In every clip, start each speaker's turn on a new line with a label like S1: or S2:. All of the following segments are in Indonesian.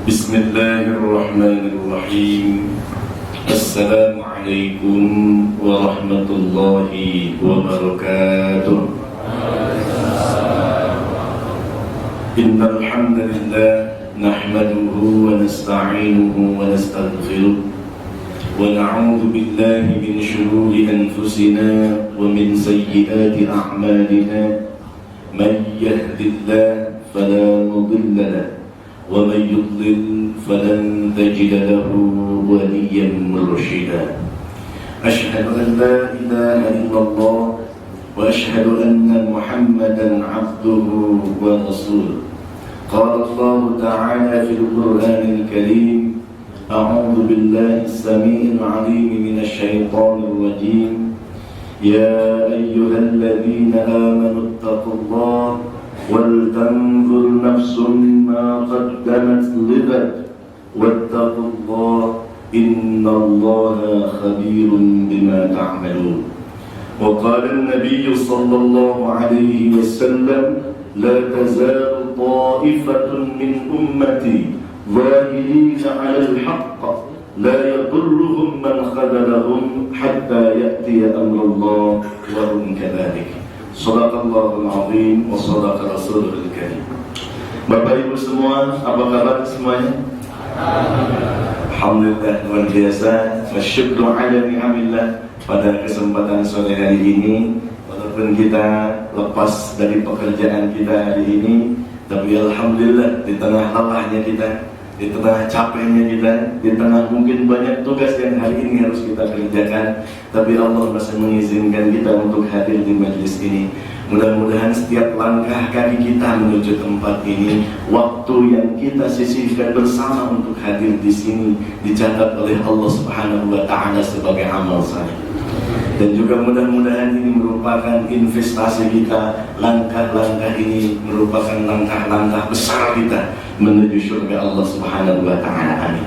S1: Bismillahirrahmanirrahim. Assalamualaikum warahmatullahi wabarakatuh. Innal hamdalillah nahmaduhu wa nasta'inuhu wa nastaghfiruh wa na'udzu billahi min shururi anfusina wa min sayyiati a'malina. Man yahdihillahu fala mudilla lahu ومن يضلل فلن تجد له وليا مرشدا أشهد أن لا إله إلا الله وأشهد أن محمدا عبده ورسوله قال الله تعالى في القرآن الكريم أعوذ بالله السميع العليم من الشيطان الرجيم يا أيها الذين آمنوا اتقوا الله ولتنظر نفس ما قدمت لغد واتقوا الله إن الله خبير بما تعملون. وقال النبي صلى الله عليه وسلم لا تزال طائفة من أمتي ظاهرين على الحق لا يضرهم من خذلهم حتى يأتي أمر الله وهم كذلك. Shadaqallahul azim wa shadaqa rasulul karim. Bapak Ibu semua, apa kabar semuanya? Alhamdulillah, luar biasa. Wasyukru ala ni'amillah. Pada kesempatan sore hari ini, walaupun kita lepas dari pekerjaan kita hari ini, tapi alhamdulillah di tengah lelahnya kita, di tengah capeknya kita, di tengah mungkin banyak tugas yang hari ini harus kita kerjakan, tapi Allah masih mengizinkan kita untuk hadir di majlis ini. Mudah-mudahan setiap langkah kaki kita menuju tempat ini, waktu yang kita sisihkan bersama untuk hadir di sini dicatat oleh Allah Subhanahu wa taala sebagai amal saleh. Dan juga mudah-mudahan ini merupakan investasi kita. Langkah-langkah ini merupakan langkah-langkah besar kita menuju surga Allah Subhanahu wa taala. Amin.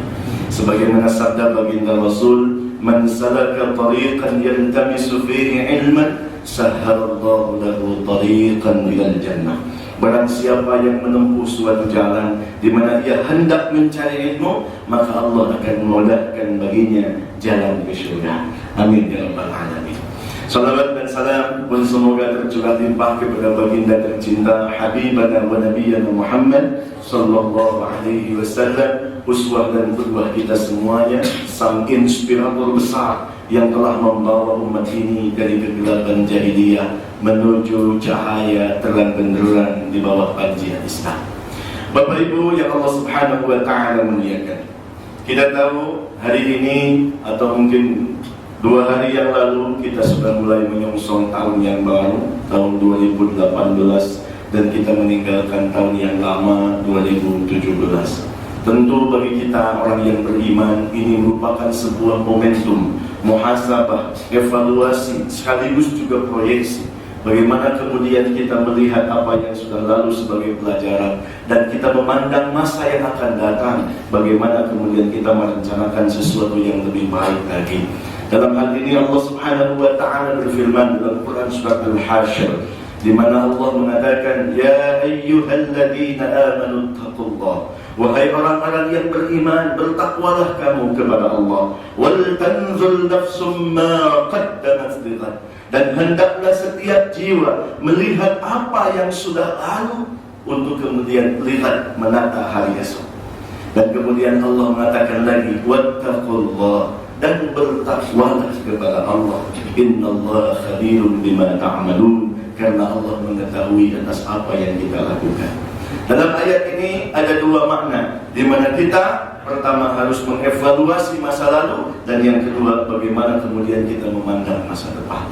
S1: Sebagaimana sabda baginda Rasul, "Man salaka tariqan yaltamisu fihi ilman, sahhalallahu lahu tariqan ilal jannah." Barang siapa yang menempuh suatu jalan di mana ia hendak mencari ilmu, maka Allah akan memudahkan baginya jalan ke surga. Amin ya rabbal alamin. Salawat dan salam pun semoga tercurah limpah kepada baginda tercinta Habibana wa Nabiyyana Muhammad sallallahu alaihi wasallam, uswah dan qudwah kita semuanya, sang inspirator besar yang telah membawa umat ini dari kegelapan jahiliyah menuju cahaya terang benderang di bawah panjian Islam. Bapak Ibu yang Allah Subhanahu wa taala muliakan, kita tahu hari ini atau mungkin 2 hari yang lalu kita sudah mulai menyongsong tahun yang baru, tahun 2018, dan kita meninggalkan tahun yang lama 2017. Tentu bagi kita orang yang beriman ini merupakan sebuah momentum muhasabah, evaluasi, sekaligus juga proyeksi. Bagaimana kemudian kita melihat apa yang sudah lalu sebagai pelajaran, dan kita memandang masa yang akan datang, bagaimana kemudian kita merencanakan sesuatu yang lebih baik lagi. Dalam hal ini Allah Subhanahu wa taala berfirman dalam Quran surat Al-Hasyr, di mana Allah mengatakan, "Ya ayyuhalladzina amanu taqullah." Wahai orang-orang yang beriman, bertakwalah kamu kepada Allah. Wal tanzur nafsum ma qaddamat lighad. Dan hendaklah setiap jiwa melihat apa yang sudah lalu untuk kemudian lihat menata hari esok. Dan kemudian Allah mengatakan lagi, wattaqullah, dan bertakwalah kepada Allah. Innallaha khabirun bima ta'malun, karena Allah mengetahui atas apa yang kita lakukan. Dalam ayat ini ada 2 makna, di mana kita pertama harus mengevaluasi masa lalu, dan yang kedua bagaimana kemudian kita memandang masa depan.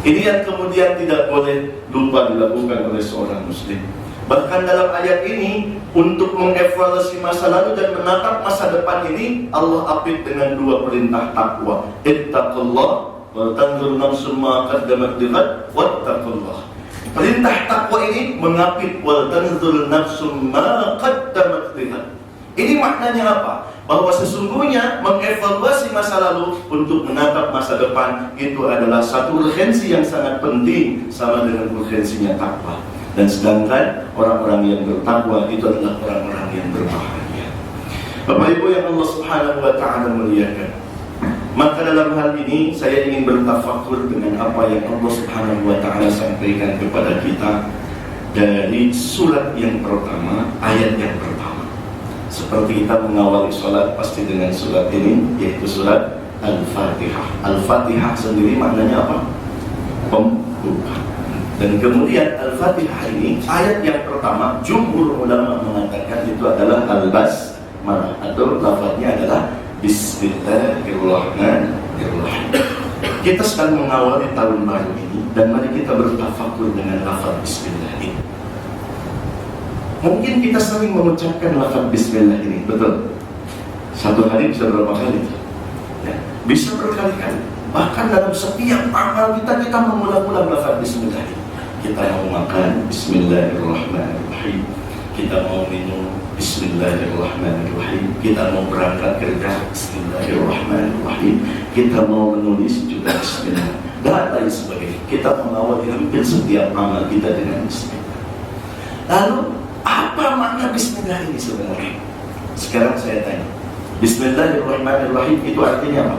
S1: Ini yang kemudian tidak boleh lupa dilakukan oleh seorang muslim. Bahkan dalam ayat ini, untuk mengevaluasi masa lalu dan menatap masa depan ini, Allah apit dengan 2 perintah takwa. Ittaqullah wa tanzur nafsum ma qaddamat lighad wattaqullah. Perintah takwa ini mengapit wal tanzur nafsum ma qaddamat lighad. Ini maknanya apa? Bahwa sesungguhnya mengevaluasi masa lalu untuk menatap masa depan itu adalah satu urgensi yang sangat penting, sama dengan urgensinya takwa. Dan sedangkan orang-orang yang bertakwa itu adalah orang-orang yang berbahagia. Bapak Ibu yang Allah Subhanahu wa Ta'ala muliakan, maka dalam hal ini saya ingin bertafakur dengan apa yang Allah Subhanahu wa Ta'ala sampaikan kepada kita dari surat yang pertama, ayat yang pertama. Seperti kita mengawali sholat pasti dengan surat ini, yaitu surat Al-Fatihah. Al-Fatihah sendiri maknanya apa? Pembuka. Dan kemudian Al-Fatihah ini, ayat yang pertama, jumhur ulama mengatakan itu adalah Al-Basmalah, atau lafaznya adalah Bismillahirrahmanirrahim. Kita sedang mengawali tahun baru ini, dan mari kita bertafakur dengan lafaz Bismillah ini. Mungkin kita sering mengucapkan lafaz Bismillah ini, betul? Satu hari bisa berapa kali? Ya, bisa berkali-kali. Bahkan dalam setiap amal kita mengulang-ulang lafaz Bismillah ini. Kita mau makan, Bismillahirrahmanirrahim. Kita mau minum, Bismillahirrahmanirrahim. Kita mau berangkat kerja, Bismillahirrahmanirrahim. Kita mau menulis juga Bismillah, dan lain sebagainya. Kita mengawali hampir setiap amal kita dengan Bismillah. Lalu apa makna Bismillah ini sebenarnya? Sekarang saya tanya, Bismillahirrahmanirrahim itu artinya apa?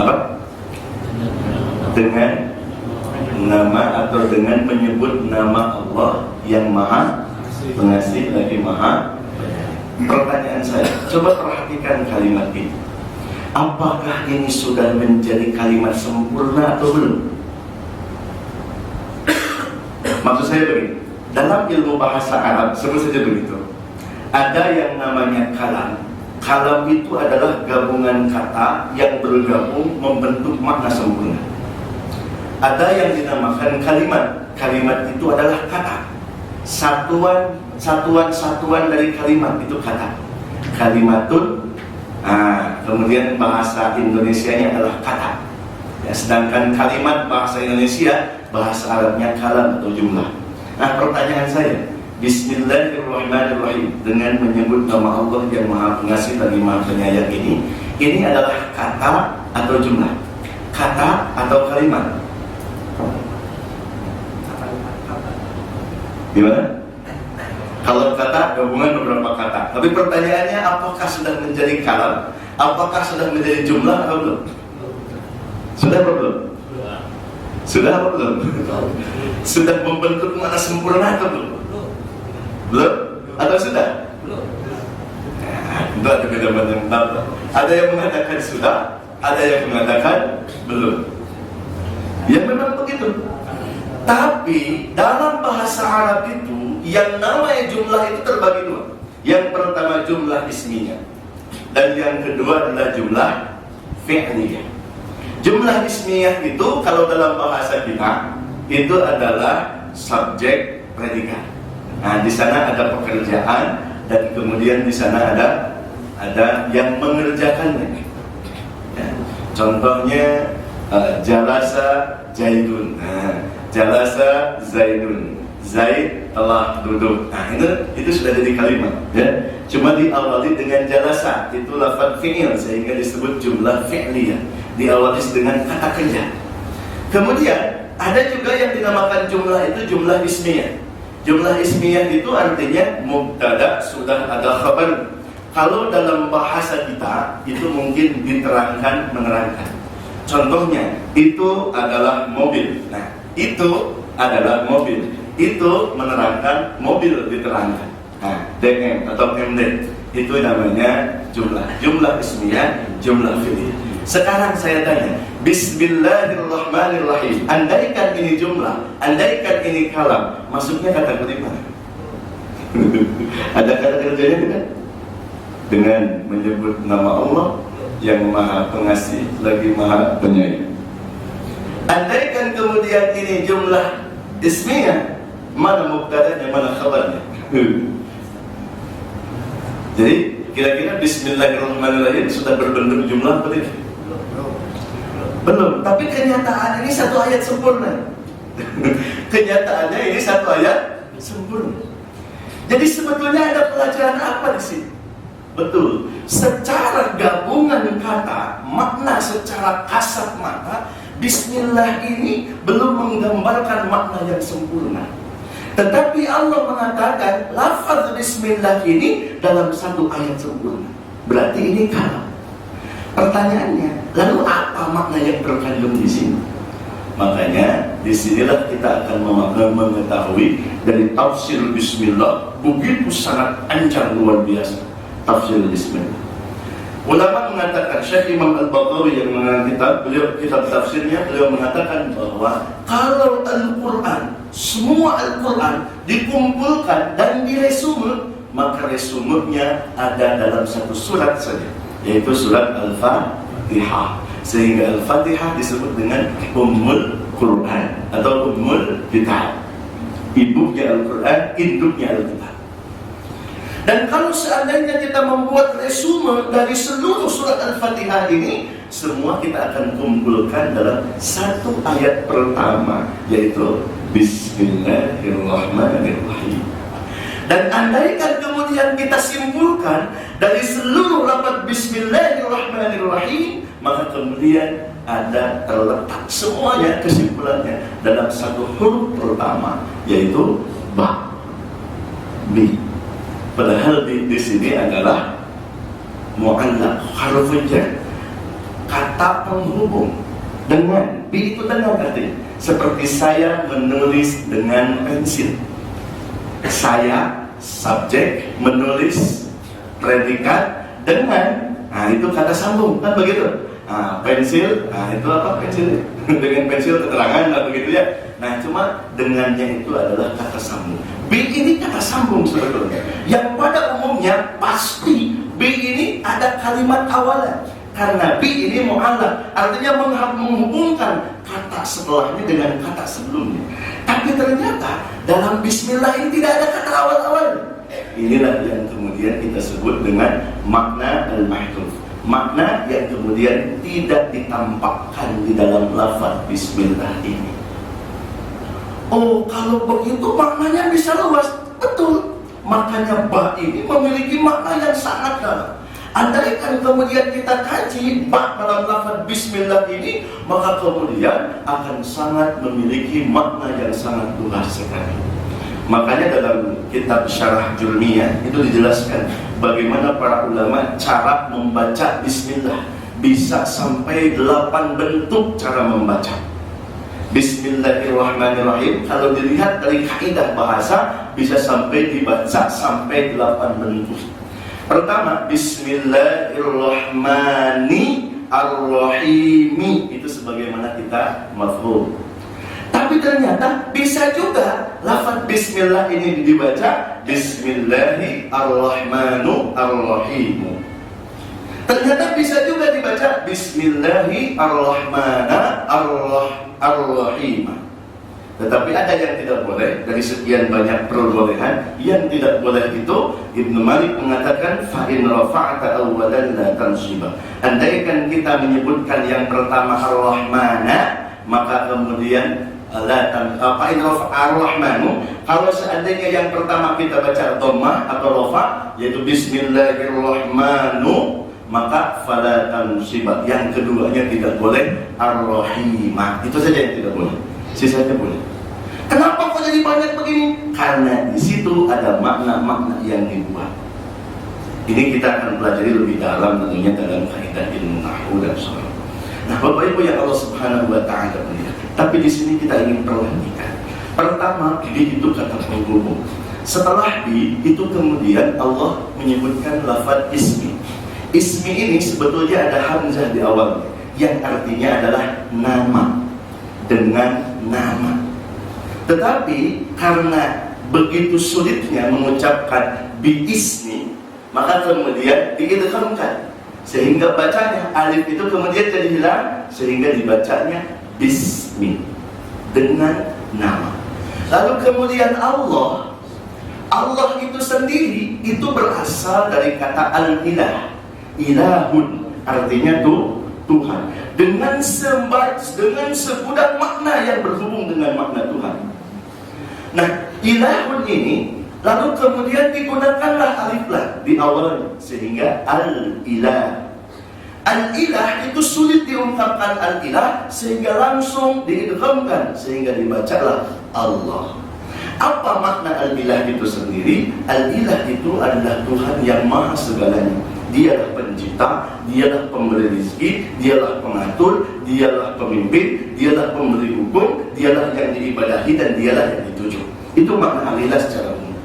S1: Apa? Dengan nama atau dengan menyebut nama Allah yang Maha Pengasih lagi Maha. Pertanyaan saya, coba perhatikan kalimat ini. Apakah ini sudah menjadi kalimat sempurna atau belum? Maksud saya begini, dalam ilmu bahasa Arab sebut saja begitu, ada yang namanya kalam. Kalam itu adalah gabungan kata yang bergabung membentuk makna sempurna. Ada yang dinamakan kalimat. Kalimat itu adalah kata. Satuan dari kalimat itu kata. Kalimatun. Kemudian bahasa Indonesianya adalah kata. Ya, sedangkan kalimat bahasa Indonesia, bahasa Arabnya kalam atau jumlah. Nah, pertanyaan saya, Bismillahirrahmanirrahim, dengan menyebut nama Allah yang Maha Pengasih lagi Maha Penyayang ini adalah kata atau jumlah? Kata atau kalimat? Gimana? Kalau kata, gabungan beberapa kata. Tapi pertanyaannya, apakah sudah menjadi kalam? Apakah sudah menjadi jumlah atau belum? Sudah atau belum? Sudah atau belum? Sudah membentuk makna sempurna atau belum? Belum? Atau sudah? Belum. Itu ada perbedaan yang tahu. Ada yang mengatakan sudah, ada yang mengatakan belum. Ya memang begitu. Tapi dalam bahasa Arab itu, yang namanya jumlah itu terbagi dua. Yang pertama jumlah ismiyah, dan yang kedua adalah jumlah fi'liyah. Jumlah ismiyah itu kalau dalam bahasa kita itu adalah subjek predikat. Nah, di sana ada pekerjaan, dan kemudian di sana ada yang mengerjakannya. Ya. Contohnya jalasa Zaidun. Jalasa Zaidun. Zaid telah duduk. Nah, itu sudah jadi kalimat, ya. Cuma diawali dengan jalasa, itu lafaz fi'il, sehingga disebut jumlah fi'liyah. Diawali dengan kata kerja. Kemudian ada juga yang dinamakan jumlah itu jumlah ismiyah. Jumlah ismiyah itu artinya mubtada sudah ada khabar. Kalau dalam bahasa kita itu mungkin diterangkan menerangkan. Contohnya itu adalah mobil. Nah, itu adalah mobil. Itu menerangkan mobil diterangkan. Nah, DM atau MD itu namanya jumlah. Jumlah ismiyah, jumlah fi'liyah. Sekarang saya tanya, Bismillahirrahmanirrahim. Andaikan ini jumlah, andaikan ini kalam, maksudnya kata kelima. Ada kata kerjanya tidak? Dengan menyebut nama Allah yang Maha Pengasih lagi Maha Penyayang. Andaikan kemudian ini jumlah ismiyah, mana mubtadanya, mana khabarnya? Jadi kira-kira Bismillahirrahmanirrahim sudah berbentuk jumlah atau tidak? Belum. Tapi kenyataan ini satu ayat sempurna. Kenyataannya ini satu ayat sempurna. Jadi sebetulnya ada pelajaran apa di sini? Betul. Secara gabungan kata, makna secara kasat mata, Bismillah ini belum menggambarkan makna yang sempurna. Tetapi Allah mengatakan lafaz bismillah ini dalam satu ayat sempurna. Berarti ini kalam. Pertanyaannya, lalu apa makna yang terkandung di sini? Makanya disinilah kita akan mengetahui dari tafsir bismillah begitu sangat ancang luar biasa. Tafsir bismillah. Ulama mengatakan, Syekh Imam Al-Baghawi yang mengarang kitab tafsirnya, beliau mengatakan bahwa kalau Al-Quran, semua Al-Quran dikumpulkan dan diresume, maka resumenya ada dalam satu surat saja, yaitu surat Al-Fatihah. Sehingga Al-Fatihah disebut dengan Ummul Quran atau Ummul Kitab. Ibunya Al-Quran, induknya Al-Kitab. Dan kalau seandainya kita membuat resume dari seluruh surat Al-Fatihah ini, semua kita akan kumpulkan dalam satu ayat pertama, yaitu Bismillahirrahmanirrahim. Dan andaikan kemudian kita simpulkan dari seluruh lafaz Bismillahirrahmanirrahim, maka kemudian ada terletak semuanya kesimpulannya dalam satu huruf pertama, yaitu ba, bi. Padahal di sini adalah mu'allaq, harfun jar, kata penghubung dengan, bi itu dengan arti seperti saya menulis dengan pensil. Saya subjek, menulis predikat dengan, nah itu kata sambung, kan begitu. Pensil, itu apa pensil? Dengan pensil keterangan, lah begitu ya. Nah cuma dengannya itu adalah kata sambung. B ini kata sambung sebetulnya, yang pada umumnya pasti B ini ada kalimat awalan. Karena B ini mu'allaq, artinya menghubungkan kata setelahnya dengan kata sebelumnya. Tapi ternyata dalam bismillah ini tidak ada kata awal-awal. Inilah yang kemudian kita sebut dengan makna al-mahdhuf, makna yang kemudian tidak ditampakkan di dalam lafaz bismillah ini. Oh, kalau begitu maknanya bisa luas. Betul. Makanya ba ini memiliki makna yang sangat dalam. Andaikan kemudian kita kaji ba dalam lafaz bismillah ini, maka kemudian akan sangat memiliki makna yang sangat luas sekali. Makanya dalam kitab Syarah Jurmiyah itu dijelaskan bagaimana para ulama cara membaca bismillah. Bisa sampai 8 bentuk cara membaca Bismillahirrahmanirrahim. Kalau dilihat dari kaidah bahasa, bisa sampai dibaca sampai 8 bentuk. Pertama, Bismillahirrahmanirrahim, itu sebagaimana kita mafhum. Tapi ternyata bisa juga lafaz bismillah ini dibaca Bismillahirrahmanirrahim. Ternyata bisa juga dibaca Bismillahirrahmanirrahim. Tetapi ada yang tidak boleh. Dari sekian banyak perbolehan, yang tidak boleh itu Ibnu Malik mengatakan fa in rafa'ta awwalan la tansiba. Andaikan kita menyebutkan yang pertama ar-rahmana, maka kemudian la fa in rafa'a ar-rahmanu, kalau seandainya yang pertama kita baca dhammah atau rafa, yaitu bismillahirrahmanu, maka fala tansiba. Yang keduanya tidak boleh ar-rahimah. Itu saja yang tidak boleh. Sisanya boleh. Kenapa kok jadi banyak begini? Karena di situ ada makna-makna yang dibuat. Ini kita akan pelajari lebih dalam tentunya dalam kaidah ilmu nahwu dan sharaf. Nah, Bapak Ibu yang Allah Subhanahu wa taala melihat. Tapi di sini kita ingin perhatikan. Pertama, bi itu kata penghubung. Setelah bi itu kemudian Allah menyebutkan lafaz ismi. Ismi ini sebetulnya ada hamzah di awal yang artinya adalah nama, dengan nama. Tetapi karena begitu sulitnya mengucapkan biismi, maka kemudian diidghamkan, sehingga bacanya alif itu kemudian jadi hilang, sehingga dibacanya bismi, dengan nama. Lalu kemudian Allah itu sendiri itu berasal dari kata al-ilah. Ilahun artinya Tuhan, dengan segudang makna yang berhubung dengan makna Tuhan. Nah, ilahun ini lalu kemudian digunakanlah alif lam di awalnya, sehingga al-ilah. Al-ilah itu sulit diungkapkan al-ilah, sehingga langsung diidghamkan, sehingga dibacalah Allah. Apa makna al-ilah itu sendiri? Al-ilah itu adalah Tuhan yang maha segalanya. Dialah pencipta, dialah pemberi rezeki, dialah pengatur, dialah pemimpin, dialah pemberi hukum, dialah yang diibadahi dan dialah yang dituju. Itu makna al-ilah secara umum.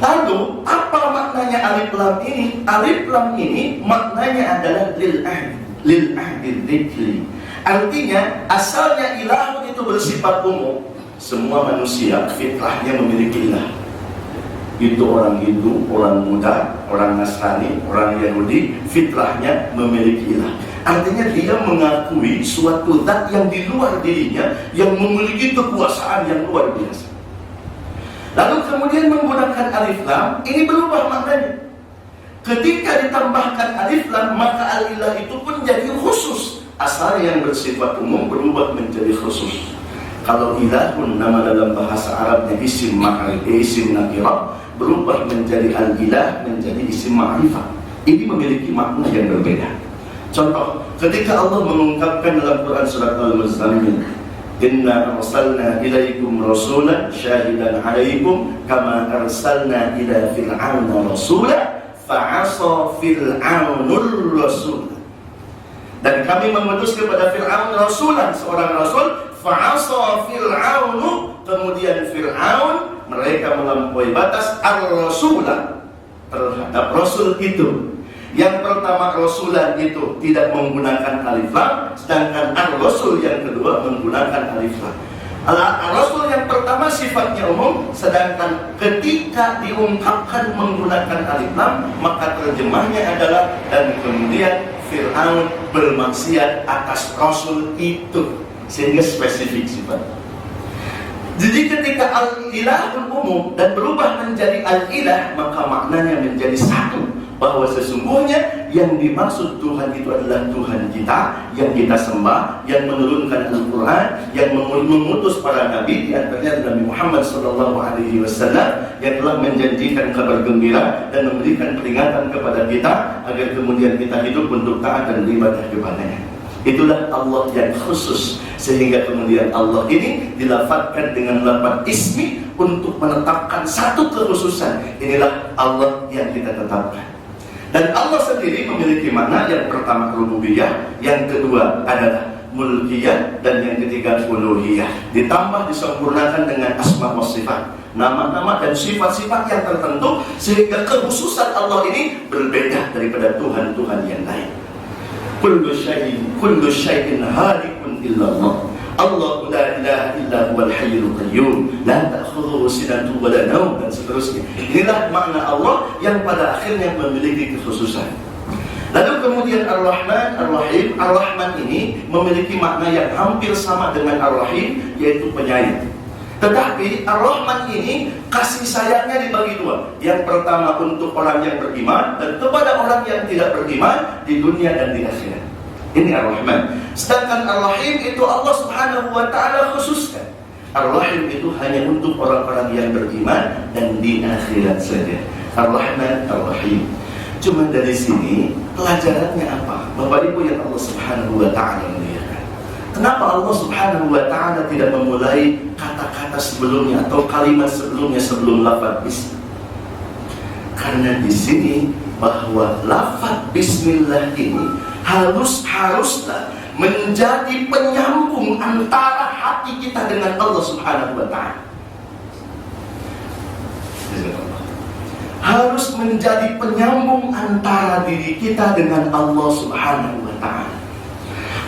S1: Lalu apa maknanya alif lam ini? Alif lam ini maknanya adalah lil ahdi dzikri. Artinya asalnya ilah itu bersifat umum. Semua manusia fitrahnya memiliki ilah. Itu orang Hindu, orang Buddha, orang Nasrani, orang Yahudi, fitrahnya memiliki ilah. Artinya dia mengakui suatu zat yang di luar dirinya, yang memiliki kekuasaan yang luar biasa. Lalu kemudian menggunakan alif lam, ini berubah maknanya. Ketika ditambahkan alif lam, maka al-ilah itu pun jadi khusus. Asal yang bersifat umum berubah menjadi khusus. Kalau ilahun, nama dalam bahasa Arabnya isim ma'rifah, isim nakirah, berubah menjadi al-ilah, menjadi isim ma'rifah. Ini memiliki makna yang berbeda. Contoh, ketika Allah mengungkapkan dalam Quran surat Al-Muzammil, Inna arsalna ilaikum rasulan syahidan alaikum kama arsalna ila fir'auna rasulan fa'asa fir'aunur rasul. Dan kami mengutus kepada Fir'aun rasulan, seorang rasul, fa'asa fir'aunu, kemudian Fir'aun mereka melampaui batas ar-rasulan terhadap rasul itu. Yang pertama rasulan itu tidak menggunakan alif lam, sedangkan ar-rasul yang kedua menggunakan alif lam. Al-rasul yang pertama sifatnya umum, sedangkan ketika diungkapkan menggunakan alif lam, maka terjemahnya adalah dan kemudian Fir'aun bermaksiat atas rasul itu, sehingga spesifik sifat. Jadi ketika al-ilahun umum dan berubah menjadi al-ilah, maka maknanya menjadi satu, bahwa sesungguhnya yang dimaksud Tuhan itu adalah Tuhan kita, yang kita sembah, yang menurunkan Al-Quran, yang mengutus para nabi, di antaranya Nabi Muhammad SAW, yang telah menjanjikan kabar gembira dan memberikan peringatan kepada kita agar kemudian kita hidup untuk taat dan beribadah kepadanya. Itulah Allah yang khusus, sehingga kemudian Allah ini dilafadzkan dengan lafaz ismi untuk menetapkan satu kekhususan. Inilah Allah yang kita tetapkan. Dan Allah sendiri memiliki makna, yang pertama rububiyah, yang kedua adalah mulkiyah, dan yang ketiga uluhiyah. Ditambah disempurnakan dengan asma wa sifat, nama-nama dan sifat-sifat yang tertentu, sehingga kekhususan Allah ini berbeda daripada Tuhan-Tuhan yang lain. Kullu syai'in halikun illa Allah. Allahu la ilaha illa huwal hayyul qayyum, la ta'khudhuhu sinatun wa la nawm, dan seterusnya. Inilah makna Allah yang pada akhirnya memiliki kekhususan. Lalu kemudian Ar-Rahman, Ar-Rahim. Ar-Rahman ini memiliki makna yang hampir sama dengan Ar-Rahim, yaitu penyayang. Tetapi Ar-Rahman ini kasih sayangnya dibagi dua. Yang pertama untuk orang yang beriman, dan kepada orang yang tidak beriman di dunia dan di akhirat. Ini Ar-Rahman. Sedangkan Ar-Rahim itu Allah Subhanahu wa ta'ala khususkan. Ar-Rahim itu hanya untuk orang-orang yang beriman dan di akhirat saja. Ar-Rahman, Ar-Rahim. Cuma dari sini pelajarannya apa? Bapak Ibu yang Allah Subhanahu wa ta'ala muliakan. Kenapa Allah Subhanahu wa ta'ala tidak memulai kata-kata sebelumnya atau kalimat sebelumnya sebelum lafaz bismillah? Karena di sini bahwa lafaz bismillah ini haruslah menjadi penyambung antara hati kita dengan Allah Subhanahu wa ta'ala. Harus menjadi penyambung antara diri kita dengan Allah Subhanahu wa ta'ala.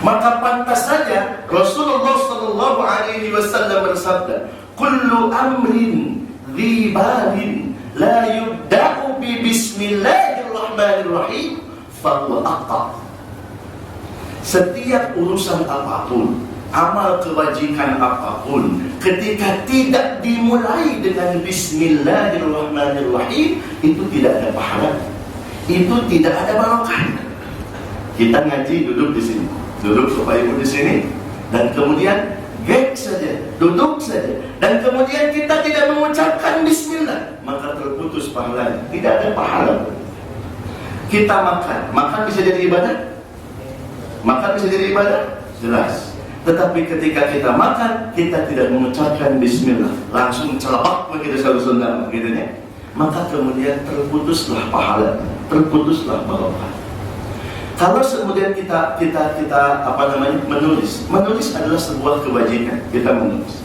S1: Maka pantas saja Rasulullah sallallahu alaihi wasallam bersabda, "Kullu amrin dhi balin la yubda'u bi bismillahirrahmanirrahim fa huwa aqta." Setiap urusan apapun, amal kebajikan apapun, ketika tidak dimulai dengan bismillahirrahmanirrahim, itu tidak ada pahala, itu tidak ada barokah. Kita ngaji duduk di sini, duduk Bapak Ibu di sini, dan kemudian gek saja, duduk saja, dan kemudian kita tidak mengucapkan bismillah, maka terputus pahalanya, tidak ada pahala. Kita makan bisa jadi ibadah? Makan bisa jadi ibadah? Jelas. Tetapi ketika kita makan, kita tidak mengucapkan bismillah, langsung celepak begitu selalu Sunda begitu ya. Maka kemudian terputuslah pahala, terputuslah barokah. Kalau kemudian kita menulis adalah sebuah kewajiban, kita menulis.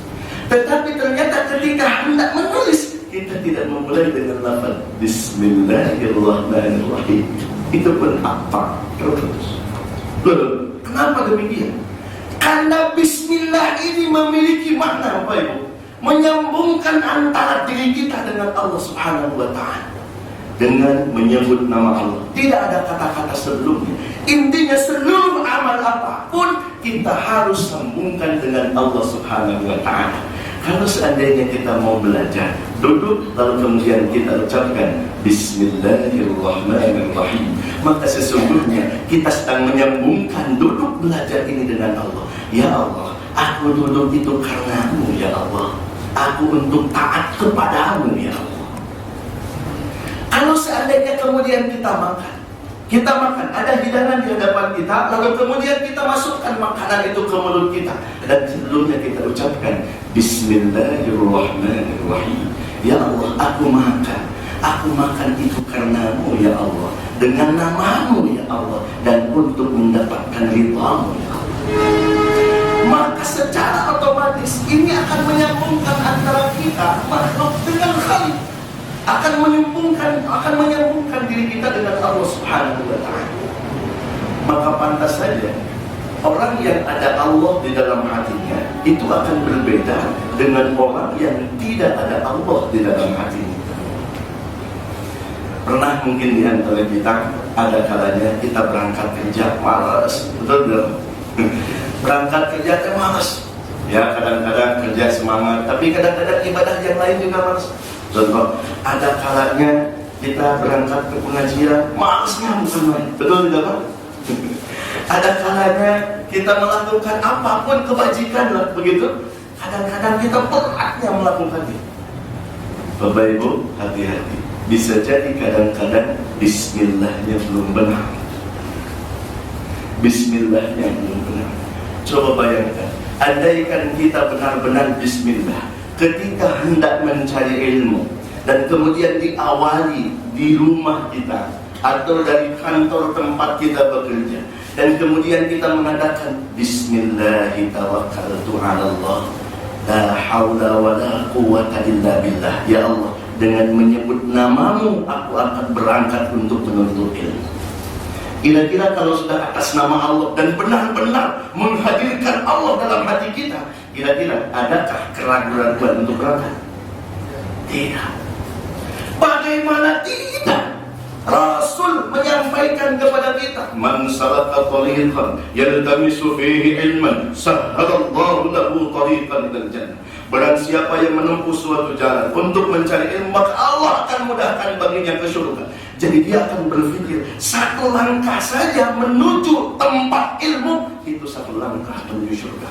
S1: Tetapi ternyata ketika hendak menulis, kita tidak memulai dengan lafaz Bismillahirrahmanirrahim. Itu pun apa? Terputus. Loh, kenapa demikian? Karena bismillah ini memiliki makna apa Ibu? Menyambungkan antara diri kita dengan Allah Subhanahu wa Ta'ala. Dengan menyebut nama Allah. Tidak ada kata-kata sebelumnya. Intinya seluruh amal apapun kita harus sambungkan dengan Allah Subhanahu wa Ta'ala. Kalau seandainya kita mau belajar, duduk lalu kemudian kita ucapkan Bismillahirrahmanirrahim, maka sesungguhnya kita sedang menyambungkan duduk belajar ini dengan Allah. Ya Allah, aku duduk itu karenamu ya Allah. Aku untuk taat kepadamu ya Allah. Kalau seandainya kemudian kita makan, ada hidangan di hadapan kita, lalu kemudian kita masukkan makanan itu ke mulut kita, dan sebelumnya kita ucapkan Bismillahirrahmanirrahim. Ya Allah, aku makan itu karenamu ya Allah, dengan namamu ya Allah, dan untuk mendapatkan ridhamu ya Allah. Maka secara otomatis ini akan menyambungkan antara kita makhluk dengan Khalik, akan menyambungkan diri kita dengan Allah Subhanahu wa Ta'ala. Maka pantas saja orang yang ada Allah di dalam hatinya itu akan berbeda dengan orang yang tidak ada Allah di dalam hatinya. Pernah mungkin di antara kita ada kalanya kita berangkat kerja malas, betul? Berangkat kerja malas. Ya, kadang-kadang kerja semangat, tapi kadang-kadang ibadah yang lain juga malas. Contoh, ada kalanya kita berangkat ke pengajian, malasnya bukan main. Betul tidak Pak? Ada kalanya kita melakukan apapun kebajikan lah, begitu. Kadang-kadang kita beratnya melakukannya. Bapak Ibu, hati-hati. Bisa jadi kadang-kadang bismillahnya belum benar. Bismillahnya belum benar. Coba bayangkan, andaikan kita benar-benar bismillah ketika hendak mencari ilmu, dan kemudian diawali di rumah kita atau dari kantor tempat kita bekerja, dan kemudian kita mengatakan Bismillahirrahmanirrahim, la haula wa la quwwata illa billah. Ya Allah, dengan menyebut namamu aku akan berangkat untuk menuntut ilmu. Kira-kira kalau sudah atas nama Allah dan benar-benar menghadirkan Allah dalam hati kita, kira-kira adakah keraguan-keraguan untuk berangkat? Tidak. Bagaimana tidak? Rasul menyampaikan kepada kita, man salaka tariqan yaltamisu fihi ilman sahhalallahu lahu tariqan ilal jannah. Barang siapa yang menempuh suatu jalan untuk mencari ilmu, maka Allah akan mudahkan baginya ke surga. Jadi dia akan berpikir satu langkah saja menuju tempat ilmu itu satu langkah menuju surga.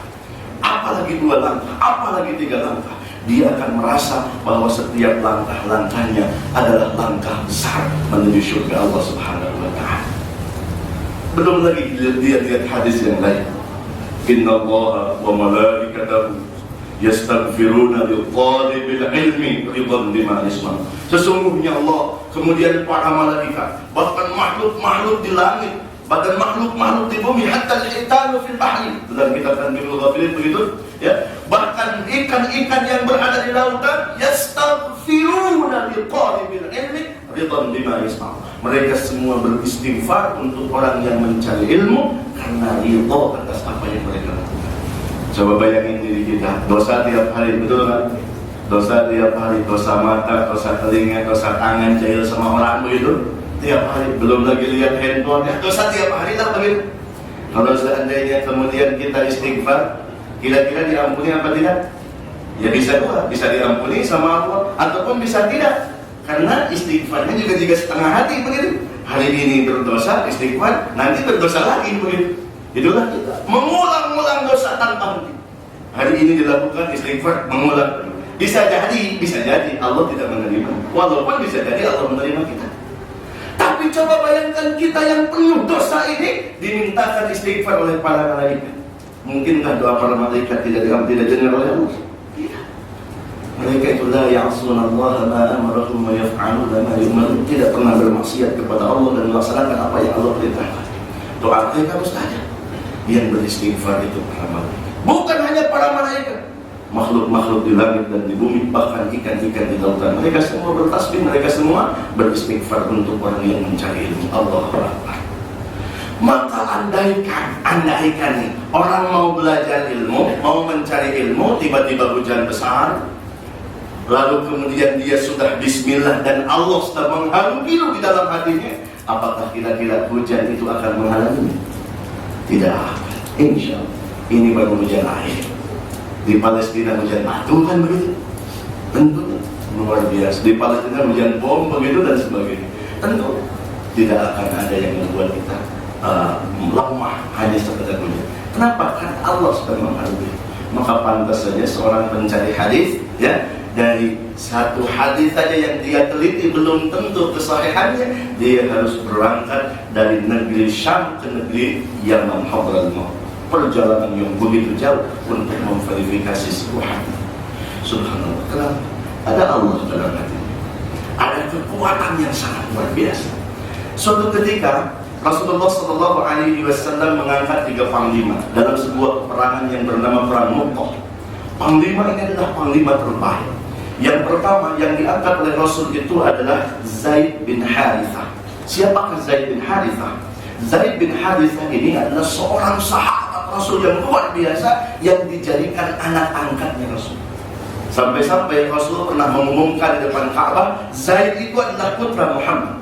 S1: Apalagi dua langkah, apalagi tiga langkah. Dia akan merasa bahwa setiap langkah-langkahnya adalah langkah besar menuju surga Allah Subhanahu wa Ta'ala. Belum lagi dia lihat hadis yang lain. Inna Allah wa malaikatahu yastaghfiruna lil-talibil ilmi ridwan bima yasma'. Sesungguhnya Allah, kemudian para malaikat, bahkan makhluk-makhluk di langit, bahkan makhluk-makhluk di bumi, hatta al-hitanu fil bahri. Dalam kitab Tanbihul Ghafilin begitu, ya. Bahkan ikan-ikan yang berada di lautan yastaghfiruna lil-talibil ilmi ridwan bima yasma'. Mereka semua beristighfar untuk orang yang mencari ilmu karena ridha atas apa yang mereka lakukan. Coba bayangin diri kita, dosa tiap hari, betul kan? Dosa tiap hari, dosa mata, dosa telinga, dosa tangan, jahil sama orang begitu tiap hari, belum lagi lihat handphone, ya, dosa tiap hari lah begitu. Kalau seandainya kemudian kita istighfar, kira-kira diampuni apa tidak? Ya bisa dua, bisa diampuni sama Allah, ataupun bisa tidak, karena istighfarnya juga setengah hati begitu. Hari ini berdosa, istighfar, nanti berdosa lagi begitu. Itulah kita mengulang-ulang dosa tanpa henti. Hari ini dilakukan istighfar, mengulang. Bisa jadi Allah tidak menerima. Walaupun bisa jadi Allah menerima kita. Tapi coba bayangkan kita yang penuh dosa ini dimintakan istighfar oleh para malaikat. Mungkinkah doa para malaikat tidak dengar oleh Allah? Tidak. Mereka itu la ya'sunallaha ma amarahum wa yaf'aluna ma yu'marun, tidak pernah bermaksiat kepada Allah dan melaksanakan apa yang Allah perintahkan. Doa mereka mustajab. Yang beristighfar itu para malaikat. Bukan hanya para malaikat, makhluk-makhluk di langit dan di bumi, bahkan ikan-ikan di lautan. Mereka semua bertasbih, mereka semua beristighfar untuk orang yang mencari ilmu. Allahu Akbar. Maka andaikan nih, orang mau belajar ilmu, mau mencari ilmu, tiba-tiba hujan besar, lalu kemudian dia sudah bismillah dan Allah sudah menghalu-halu di dalam hatinya, apakah kira-kira hujan itu akan menghalanginya? Tidak akan. Insya Allah. Ini baru hujan air. Di Palestina hujan batu kan begitu? Tentu luar biasa. Di Palestina hujan bom begitu dan sebagainya. Tentu tidak akan ada yang membuat kita lemah hanya sekedar hujan. Kenapa? Karena Allah sudah menghalangi. Maka pantas saja seorang pencari hadis, ya, dari satu hadis saja yang dia teliti belum tentu kesahihannya, dia harus berangkat dari negeri Syam ke negeri Yaman, Hadramaut. Perjalanan yang begitu jauh untuk memverifikasi sebuah hadis. Subhanallah. Kenapa? Ada Allah dalam hatinya. Ada kekuatan yang sangat luar biasa. Suatu ketika Rasulullah SAW mengangkat 3 panglima dalam sebuah peperangan yang bernama Perang Mu'tah. Panglima ini adalah panglima terbaik. Yang pertama yang diangkat oleh Rasul itu adalah Zaid bin Harithah. Siapakah Zaid bin Harithah? Zaid bin Harithah ini adalah seorang sahabat Rasul yang luar biasa, yang dijadikan anak angkatnya Rasul. Sampai-sampai Rasul pernah mengumumkan di depan Ka'bah, Zaid itu adalah putra Muhammad.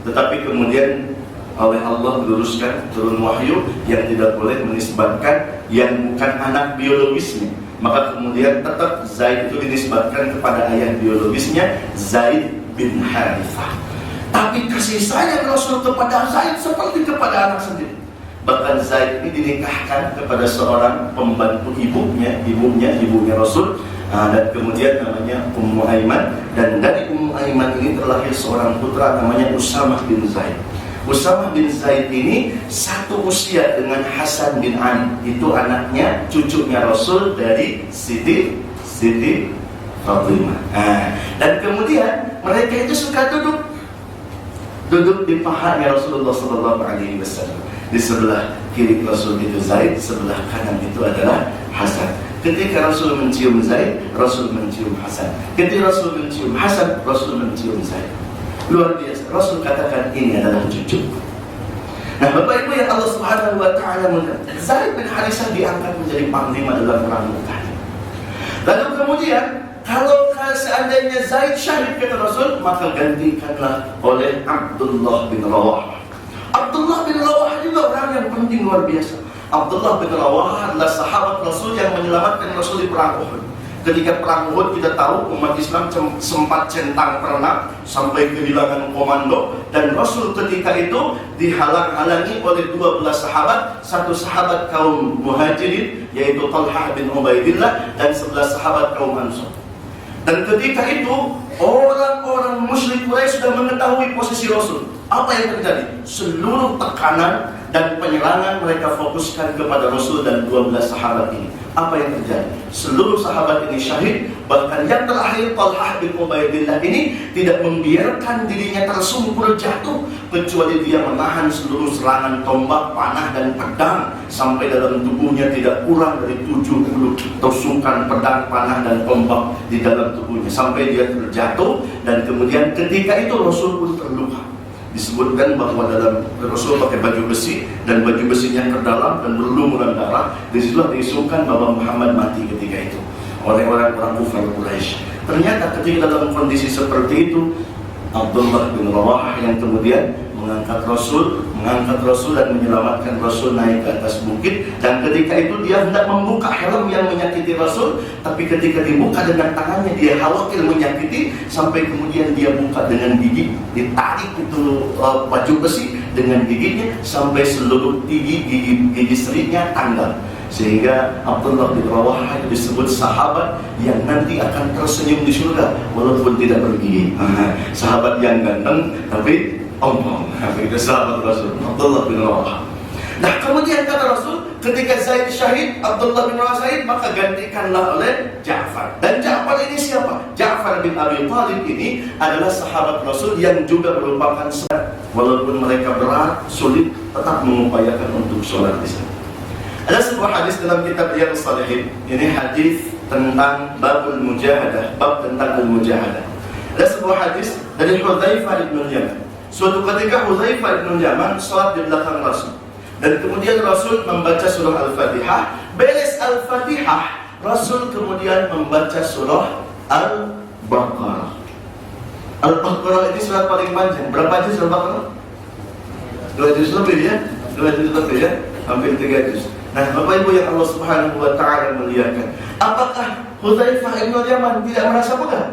S1: Tetapi kemudian oleh Allah diluruskan turun wahyu yang tidak boleh menisbatkan yang bukan anak biologisnya. Maka kemudian tetap Zaid itu dinisbatkan kepada ayah biologisnya, Zaid bin Harithah. Tapi kasih sayang Rasul kepada Zaid seperti kepada anak sendiri. Bahkan Zaid ini dinikahkan kepada seorang pembantu ibunya Rasul, dan kemudian namanya Ummu Aiman. Dan dari Ummu Aiman ini terlahir seorang putra namanya Usamah bin Zaid. Usamah bin Zaid ini satu usia dengan Hasan bin Ali. Itu anaknya, cucunya Rasul dari Siti Fatimah. Dan kemudian mereka itu suka duduk di pahanya Rasulullah SAW. Di sebelah kiri Rasul itu Zaid, sebelah kanan itu adalah Hasan. Ketika Rasul mencium Zaid, Rasul mencium Hasan. Ketika Rasul mencium Hasan, Rasul mencium Zaid. Luar biasa. Rasul katakan ini adalah cucu. Nah, Bapak Ibu yang Allah Subhanahu wa taala mengatakan, Zaid bin Harithah diangkat menjadi panglima dalam perang Mu'tah. Lalu kemudian, kalau seandainya Zaid syahid kata Rasul, maka gantikanlah oleh Abdullah bin Rawahah. Abdullah bin Rawahah juga orang yang penting luar biasa. Abdullah bin Rawahah adalah sahabat Rasul yang menyelamatkan Rasul di perang Uhud. Ketika perang Uhud kita tahu umat Islam sempat centang perenang sampai kehilangan komando, dan Rasul ketika itu dihalang-halangi oleh 12 sahabat, satu sahabat kaum Muhajirin yaitu Talhah bin Ubaidillah, dan 11 sahabat kaum Ansar. Dan ketika itu orang-orang musyrik Quraisy sudah mengetahui posisi Rasul. Apa yang terjadi? Seluruh tekanan dan penyerangan mereka fokuskan kepada Rasul dan 12 sahabat ini. Apa yang terjadi? Seluruh sahabat ini syahid. Bahkan yang terakhir Talhah bin Ubaidillah ini tidak membiarkan dirinya tersungkur jatuh, kecuali dia menahan seluruh serangan tombak, panah dan pedang sampai dalam tubuhnya tidak kurang dari 70 tusukan pedang, panah dan tombak di dalam tubuhnya sampai dia terjatuh. Dan kemudian ketika itu Rasul pun terluka. Disebutkan bahwa dalam Rasul pakai baju besi dan baju besinya terdalam dan berlumuran darah. Disitulah diisukan bahwa Muhammad mati ketika itu oleh orang-orang kufar Quraisy. Ternyata ketika dalam kondisi seperti itu, Abdullah bin Rawahah yang kemudian mengangkat Rasul dan menyelamatkan Rasul naik ke atas bukit. Dan ketika itu dia hendak membuka helm yang menyakiti Rasul, tapi ketika dibuka dengan tangannya dia khawatir menyakiti, sampai kemudian dia buka dengan gigi, ditarik itu baju besi dengan giginya sampai seluruh gigi serinya tanggal. Sehingga Abdullah bin Rawahah itu disebut sahabat yang nanti akan tersenyum di surga walaupun tidak bergigi. Sahabat yang ganteng tapi ompong. Itu sahabat Rasul Abdullah bin Rawahah. Nah kemudian kata Rasul, ketika Zaid syahid, Abdullah bin Rawah syahid, maka gantikanlah oleh Ja'far. Dan Ja'far ini siapa? Ja'far bin Abi Thalib ini adalah sahabat Rasul yang juga merupakan sahabat. Walaupun mereka berat, sulit, tetap mengupayakan untuk sholat di sana. Ada sebuah hadis dalam kitab Riyadhus Shalihin. Ini hadis tentang babul mujahadah, bab tentang al-mujahadah. Ada sebuah hadis dari Hudzaifah bin Yaman. Suatu ketika Hudzaifah bin Yaman sholat di belakang Rasul. Dan kemudian Rasul membaca surah Al-Fatihah. Beres Al-Fatihah, Rasul kemudian membaca surah Al-Baqarah. Al-Baqarah ini surat paling panjang. Berapa juz Al-Baqarah? 2 juz lebih ya? 2 juz lebih ya? Hampir 3 juz. Nah Bapak Ibu yang Allah Subhanahu wa Ta'ala muliakan, apakah Hudzaifah bin Yaman tidak merasa pegal?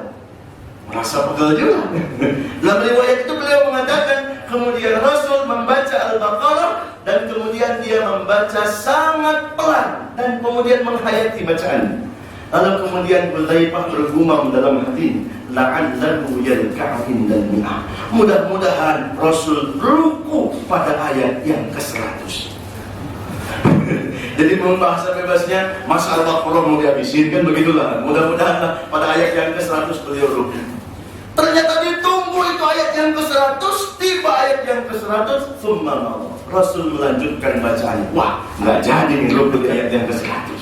S1: Merasa pegal juga. Dalam riwayat itu beliau mengatakan, kemudian Rasul membaca Al-Baqarah dan kemudian dia membaca sangat pelan dan kemudian menghayati bacaan. Lalu kemudian Hudzaifah bergumam dalam hati, la'allahu yarka'u indal mi'ah. Mudah-mudahan Rasul ruku pada ayat yang ke-100. Jadi bahasa bebasnya, Mas Al-Baqarah mau dihabisin kan begitulah. Mudah-mudahan pada ayat yang ke-100 beliau ruku. Ternyata ditunggu itu ayat yang ke-100, tiba ayat yang ke-100, tsumma Rasul melanjutkan bacaannya. Wah, nggak jadi nih ruku di ayat yang ke-100.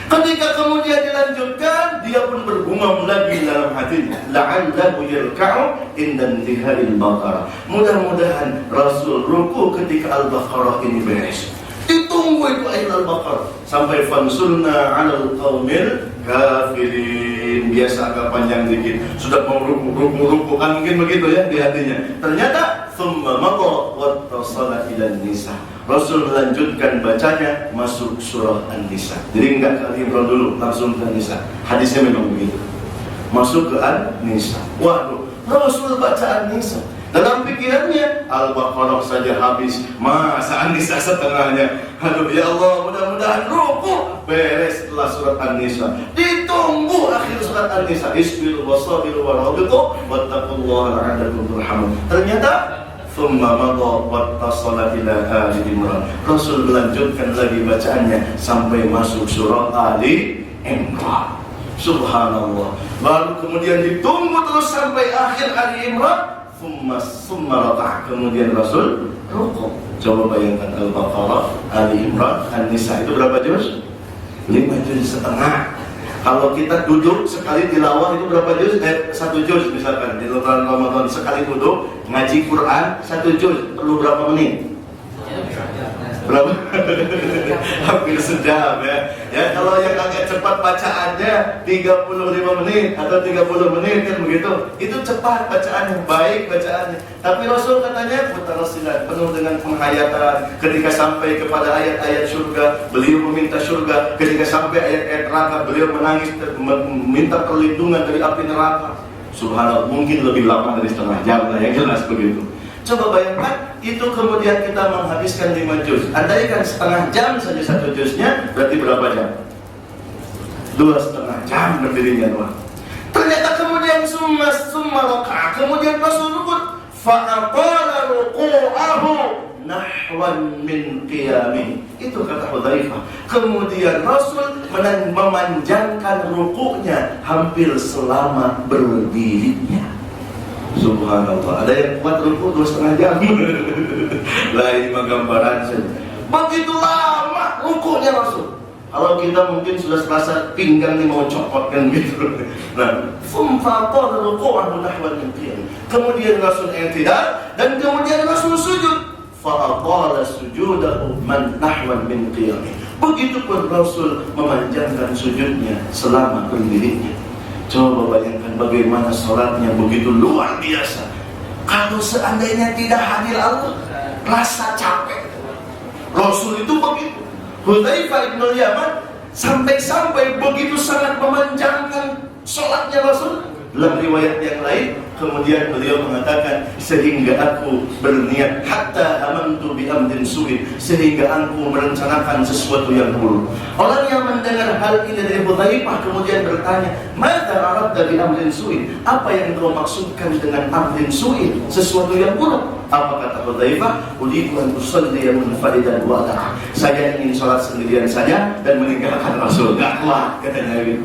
S1: Ketika kemudian dilanjutkan, dia pun bergumam lagi dalam hatinya, la'allahu yarka'u inda intiharil Baqarah. Mudah-mudahan Rasul ruku ketika Al-Baqarah ini beres. Ditunggu itu ayat Al-Baqarah sampai fansurna 'alal qaumil kafirin. Biasa agak panjang dikit. Sudah mau ruku kan mungkin begitu ya di hatinya. Ternyata tsumma madha wattasala ila nisa. Rasul melanjutkan bacanya masuk surah An-Nisa. Jadi enggak ke Ali Imran dulu, langsung ke An-Nisa. Hadisnya memang begitu. Masuk ke An-Nisa. Waduh, Rasul baca An-Nisa. Dalam pikirannya Al-Baqarah saja habis, masa An-Nisa setengahnya. Aduh ya Allah, mudah-mudahan ruku beres setelah surat An-Nisa. Ditunggu akhir surat An-Nisa. Isbiru wasabiru warabitu wattaqullaha la'allakum turhamun. Ternyata tsumma madha wattasala ila Ali Imran. Rasul melanjutkan lagi bacaannya sampai masuk surah Ali Imran. Subhanallah. Baru kemudian ditunggu terus sampai akhir Ali Imran. Summa raka'a, kemudian Rasul rukuk. Coba bayangkan Al-Baqarah, Ali Imran, An-Nisa itu berapa juz? 5 juz setengah. Kalau kita duduk sekali tilawah itu berapa juz? 1 juz misalkan di bulan Ramadan sekali duduk ngaji Quran 1 juz perlu berapa menit? Berapa? Hampir sejam ya. Ya kalau yang agak cepat bacaannya 35 menit atau 30 menit kan begitu. Itu cepat bacaannya, baik bacaannya. Tapi Rasul katanya mutarasilan, penuh dengan penghayatan. Ketika sampai kepada ayat-ayat surga, beliau meminta surga. Ketika sampai ayat-ayat neraka, beliau menangis meminta perlindungan dari api neraka. Subhanallah, mungkin lebih lama dari setengah jam lah yang jelas begitu. Coba bayangkan, itu kemudian kita menghabiskan 5 juz. Andaikan setengah jam saja 1 juznya, berarti berapa jam? 2,5 jam berdirinya doang. Ternyata kemudian summa raka'a, kemudian Rasul rukuk, fa'aqala ruku'ahu nahwan min qiyami. Itu kata Hudzaifah. Kemudian Rasul memanjangkan rukuknya hampir selama berdirinya. Subhanallah, ada yang kuat ruku 2,5 jam. Lah ini mah gambaran saja. Begitu lama rukunya Rasul. Kalau kita mungkin sudah serasa pinggang ini mau copot kan gitu. Nah, faqala ruku'ahu nahwan min qiyam. Kemudian Rasul i'tidal dan kemudian Rasul sujud. Fa'aqala sujudahu man nahwan min qiyam. Begitupun Rasul memanjangkan sujudnya selama berdirinya. Coba bayangkan bagaimana sholatnya begitu luar biasa. Kalau seandainya tidak hadir Allah, rasa capek. Rasul itu begitu. Hudzaifah bin Yaman sampai begitu sangat memanjangkan sholatnya Rasul. Dalam riwayat yang lain, Kemudian beliau mengatakan, sehingga aku berniat hatta amantu bi amrin su'in, sehingga aku merencanakan sesuatu yang buruk. Orang yang mendengar hal ini dari Hudzaifah kemudian bertanya, "Madza aradta bi amrin su'in?" Apa yang kau maksudkan dengan amrin su'in? Sesuatu yang buruk. Apa kata Hudzaifah? "Uridu an usalli munfaridan wa ad'a." Saya ingin sholat sendirian saja dan meninggalkan Rasul. Enggak kuat katanya gitu.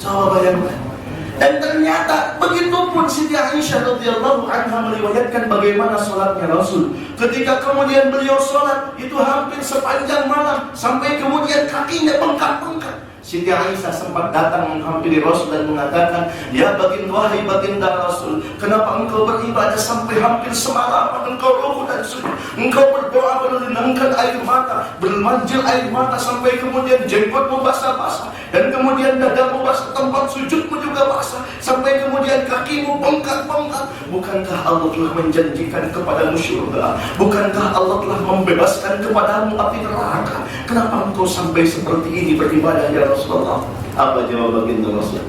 S1: Coba bayangkan. Dan ternyata begitu pun Siti Aisyah radhiyallahu anha meriwayatkan bagaimana sholatnya Rasul. Ketika kemudian beliau sholat, itu hampir sepanjang malam, sampai kemudian kakinya bengkak-bengkak. Siti Aisyah sempat datang menghampiri Rasul dan mengatakan, "Ya baginda, wahai baginda Rasul, kenapa engkau beribadah sampai hampir semalaman? Engkau rukuk dan sujud, engkau berdoa berlinangkan air mata, bermanjil air mata sampai kemudian jenggotmu basah-basah, dan kemudian dadamu basah, tempat sujudmu juga basah, sampai kemudian kakimu bengkak-bengkak. Bukankah Allah telah menjanjikan kepadamu syurga? Bukankah Allah telah membebaskan kepadamu api neraka? Kenapa engkau sampai seperti ini beribadah ya Rasulullah?" Apa jawab baginda Rasul?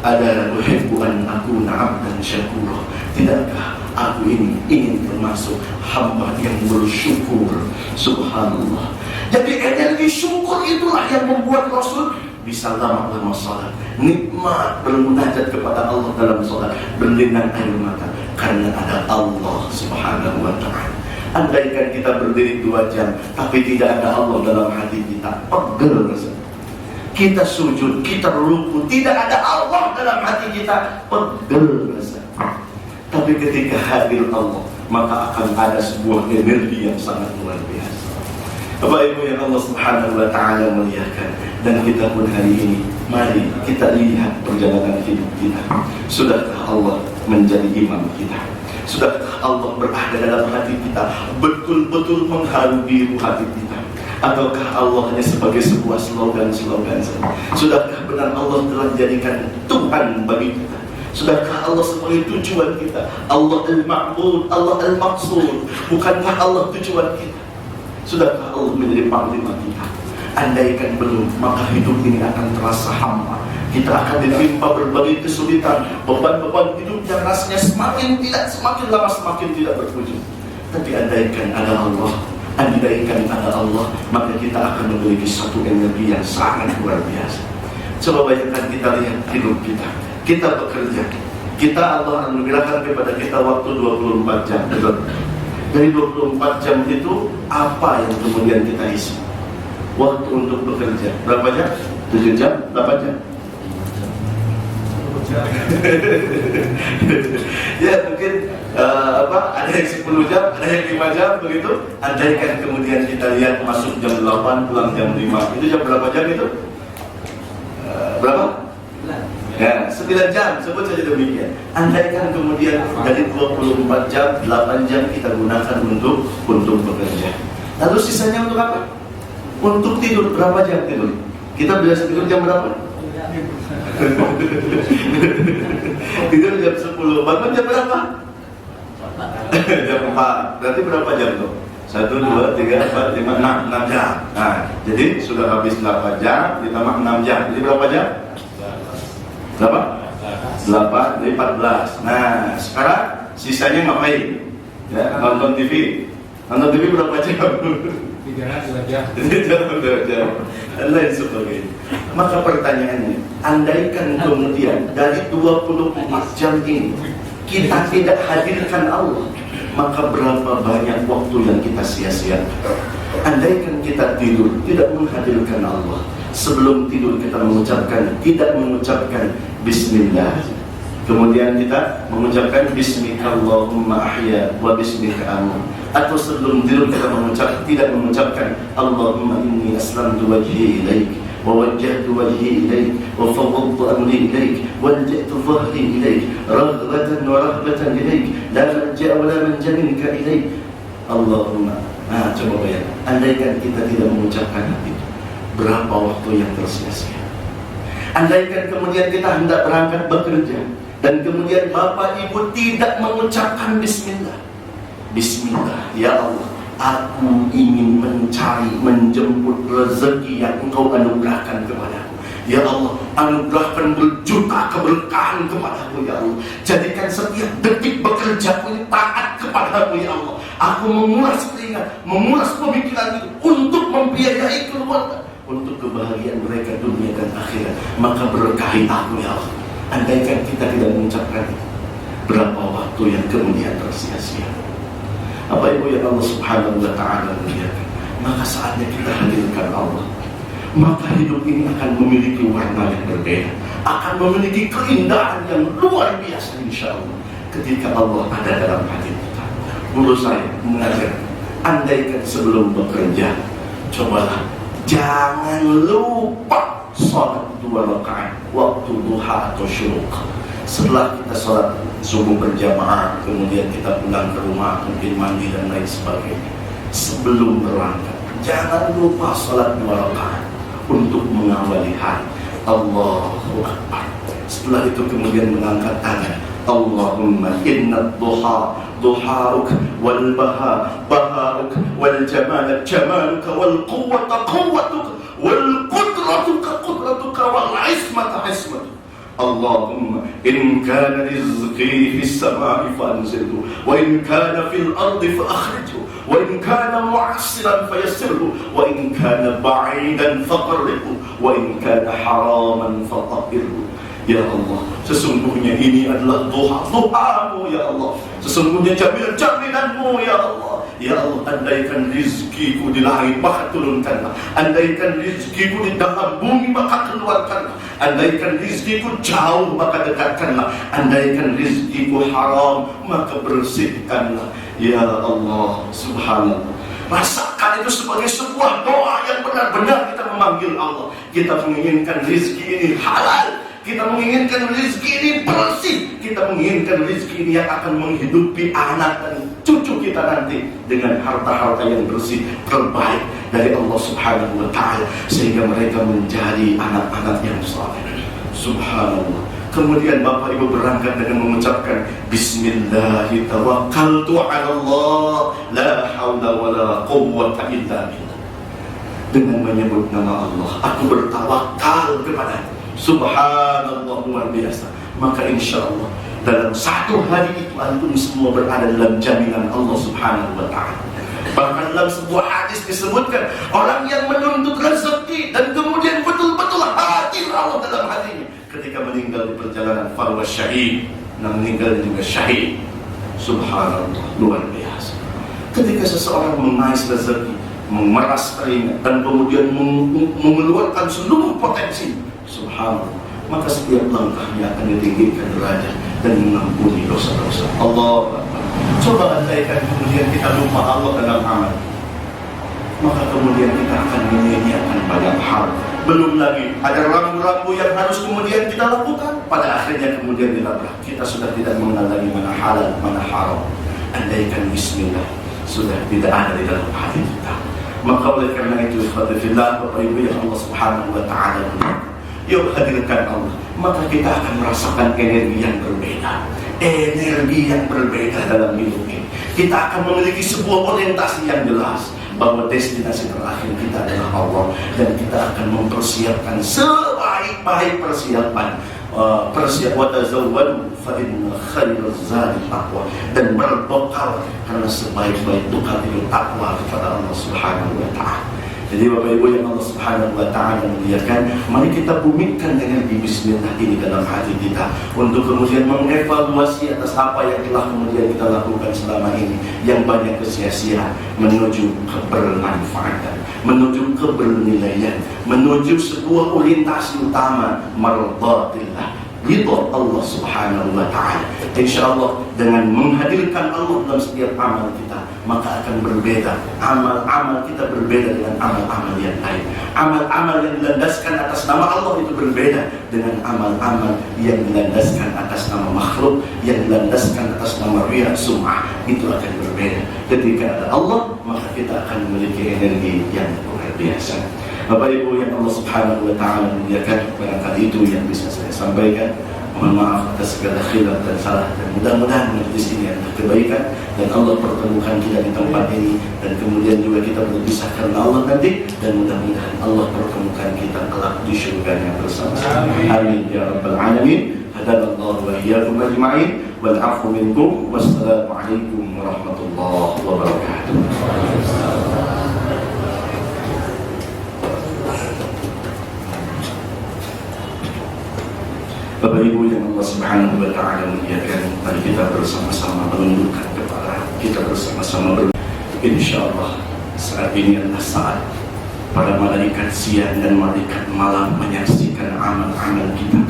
S1: "Ada uhibbu an akuna 'abdan syakura." Tidakkah aku ini ingin termasuk hamba yang bersyukur? Subhanallah. Jadi energi syukur itulah yang membuat Rasul bisa lama-lama salat, nikmat bermunajat kepada Allah dalam salat, berlinang air mata karena ada Allah Subhanahu wa ta'ala. Andaikan kita berdiri 2 jam tapi tidak ada Allah dalam hati kita, pegel rasanya. Kita sujud, kita ruku, tidak ada Allah dalam hati kita, pegel rasanya. Tapi ketika hadir Allah, maka akan ada sebuah energi yang sangat luar biasa. Bapak Ibu yang Allah Subhanahu wa ta'ala muliakan, dan kita pun hari ini, mari kita lihat perjalanan hidup kita. Sudahkah Allah menjadi imam kita? Sudahkah Allah berada dalam hati kita, betul-betul mengharu biru hati kita? Ataukah Allah hanya sebagai sebuah slogan-slogan saja? Sudahkah benar Allah telah jadikan Tuhan bagi kita? Sudahkah Allah sebagai tujuan kita? Allah al-ma'bud, Allah al-maqsud. Bukankah Allah tujuan kita? Sudahkah Allah menjadi panglima kita? Andaikan belum, maka hidup ini akan terasa hampa. Kita akan ditimpa berbagai kesulitan, beban-beban hidup yang rasanya semakin lama semakin tidak berwujud. Tapi andaikan ada Allah, andaikan ada Allah, maka kita akan memiliki satu energi yang sangat luar biasa. Coba bayangkan, kita lihat hidup kita. Kita bekerja, kita Allah anugerahkan kepada kita waktu 24 jam. Dari 24 jam itu, apa yang kemudian kita isi? Waktu untuk bekerja berapa jam? 7 jam? 8 jam? Ya mungkin ada yang 10 jam, ada yang 5 jam begitu. Andaikan kemudian kita lihat masuk jam 8, pulang jam 5, itu jam berapa jam itu? Berapa? Ya, 9 jam, sebut saja demikian. Andaikan kemudian dari 24 jam, 8 jam kita gunakan untuk bekerja. Lalu sisanya untuk apa? Untuk tidur. Berapa jam tidur? Kita biasa tidur jam berapa? Tidur jam 10, bangun jam berapa? Jam 4. Berarti berapa jam tuh? 1, 2, 3, 4, 5, 6 jam. Nah, jadi sudah habis 8 jam, ditambah 6 jam. Jadi berapa jam? Berapa? 8, jadi 14. Nah, sekarang sisanya ngapain? Ya, nonton TV. Nonton TV berapa jam?
S2: 3 jam.
S1: 2 jam. Dan lain sebagainya. Maka pertanyaannya, andaikan kemudian dari 24 jam ini kita tidak hadirkan Allah, maka berapa banyak waktu yang kita sia-siakan? Andaikan kita tidur tidak menghadirkan Allah, sebelum tidur kita tidak mengucapkan Bismillah, kemudian kita mengucapkan Bismikallahumma ahya wa bismika amut, atau sebelum tidur kita tidak mengucapkan Allahumma inni aslamtu wajhi ilaik wa wajjahtu wajhi ilaik wa fawwadtu amri ilaik wa alja'tu dhahri ilaik raghbatan wa rahbatan ilaik la malja'a wa la manja minka ilaik Allahumma. Nah, coba bayangkan, andaikan kita tidak mengucapkan itu, berapa waktu yang tersia-sia? Andaikan kemudian kita hendak berangkat bekerja, dan kemudian bapak ibu tidak mengucapkan Bismillah. Bismillah, ya Allah, aku ingin menjemput rezeki yang Engkau anugerahkan kepadaku. Ya Allah, anugerahkan berjuta keberkahan kepadaku ya Allah. Jadikan setiap detik bekerjaku ini taat kepadamu ya Allah. Aku menguras keringat, menguras pemikiran itu untuk membiayai keluarga, untuk kebahagiaan mereka dunia dan akhirat. Maka berkahi aku ya Allah. Andaikan kita tidak mengucapkan itu, berapa waktu yang kemudian tersia-sia. Apa ibu yang Allah subhanahu wa ta'ala muliakan, maka saatnya kita hadirkan Allah. Maka hidup ini akan memiliki warna yang berbeda, akan memiliki keindahan yang luar biasa insya Allah ketika Allah ada dalam hati kita. Guru saya mengajar, andaikan sebelum bekerja, cobalah jangan lupa sholat 2 rakaat waktu duha atau syuruk. Setelah kita sholat subuh berjamaah, kemudian kita pulang ke rumah, mungkin mandi dan lain sebagainya, sebelum berangkat jangan lupa sholat 2 rakaat untuk mengawali hari. Allahu Akbar. Setelah itu kemudian mengangkat tangan, Allahumma inna duha duhauk, wal baha bahauk, wal jamal jamaluka, wal quwwata quwwatuk, wal qudratuka qudratuka, wal ismata ismatuk. Allahumma in kana rizqi fis samai fanzilhu, wa in kana fil ardi fa akhrijhu, wa in kana mu'assiran fayassirhu, wa in kana ba'idan faqarribhu, wa in kana haraman faqirhu. Ya Allah, sesungguhnya ini adalah duha-duhamu ya Allah. Sesungguhnya jaminan-jaminanmu ya Allah. Ya Allah, andaikan rizkiku di langit maka turunkanlah. Andaikan rizkiku di dalam bumi maka keluarkanlah. Andaikan rizkiku jauh maka dekatkanlah. Andaikan rizkiku haram maka bersihkanlah. Ya Allah, subhanallah. Rasakan itu sebagai sebuah doa yang benar-benar kita memanggil Allah. Kita menginginkan rizki ini halal, kita menginginkan rizki ini bersih, kita menginginkan rizki ini yang akan menghidupi anak dan cucu kita nanti dengan harta-harta yang bersih terbaik dari Allah subhanahu wa ta'ala, sehingga mereka menjadi anak-anak yang saleh. Subhanallah. Kemudian Bapak Ibu berangkat dengan mengucapkan Bismillahi tawakkaltu ala Allah, la hawla wa la quwwata illa billah. Dengan menyebut nama Allah, aku bertawakal kepada-Nya. Subhanallah, luar biasa. Maka insya Allah dalam satu hari itu antum semua berada dalam jaminan Allah subhanahu wa ta'ala. Bahkan dalam sebuah hadis disebutkan, orang yang menuntut rezeki dan kemudian betul-betul hadir Allah dalam hatinya, ketika meninggal di perjalanan farwa syahid, dan meninggal juga syahid. Subhanallah, luar biasa. Ketika seseorang mengais rezeki, memeras keringat, dan kemudian mengeluarkan seluruh potensi, subhanallah, maka setiap langkahnya akan ditinggikan derajat dan mengampuni dosa-dosa. Allah. Coba andaikan kemudian kita lupa Allah dalam amal, maka kemudian kita akan menyia-nyiakan banyak hal. Belum lagi ada rambu-rambu yang harus kemudian kita lakukan, pada akhirnya kemudian dilabrak. Kita sudah tidak mengenal lagi mana halal, mana haram. Andaikan bismillah sudah tidak ada di dalam hati kita. Maka oleh karena itu, ikhwatifillah, Bapak Ibu yang Allah subhanahu wa ta'ala, yuk hadirkan Allah, maka kita akan merasakan energi yang berbeda. Energi yang berbeda dalam hidup ini. Kita akan memiliki sebuah orientasi yang jelas bahwa destinasi terakhir kita adalah Allah, dan kita akan mempersiapkan sebaik-baik persiapan. Persiapan tazawwadu fa inna khairaz zadi taqwa, dan berbekal karena sebaik-baik bekal itu takwa kepada Allah Subhanahu wa ta'ala. Jadi Bapak Ibu yang Allah Subhanahu wa ta'ala muliakan, mari kita bumikan energi bismillah ini dalam hati kita untuk kemudian mengevaluasi atas apa yang telah kemudian kita lakukan selama ini yang banyak kesia-siaan, menuju kebermanfaatan, menuju kebernilaian, menuju sebuah orientasi utama mardatillah, ridha Allah Subhanahu wa ta'ala. Insyaallah dengan menghadirkan Allah dalam setiap amal kita, maka akan berbeda. Amal-amal kita berbeda dengan amal-amal yang lain. Amal-amal yang dilandaskan atas nama Allah itu berbeda dengan amal-amal yang dilandaskan atas nama makhluk, yang dilandaskan atas nama riya, sum'ah. Itu akan berbeda. Ketika ada Allah, maka kita akan memiliki energi yang luar biasa. Bapak Ibu yang Allah Subhanahu wa ta'ala muliakan, barangkali itu yang bisa saya sampaikan. Mohon maaf atas segala khilaf dan salah, dan mudah-mudahan majlis ini adalah kebaikan dan Allah pertemukan kita di tempat ini, dan kemudian juga kita berpisah karena Allah nanti, dan mudah-mudahan Allah pertemukan kita kelak di syurganya bersama-sama. Amin ya rabbal alamin. Hadanallahu wa iyyakum ajma'in wal 'afwu minkum. Wassalamualaikum warahmatullahi wabarakatuh. Bapak Ibu yang Allah Subhanahu wa Ta'ala muliakan, mari kita bersama-sama menundukkan kepala kita bersama-sama insyaallah saat ini adalah saat para malaikat siang dan malaikat malam menyaksikan amal-amal kita,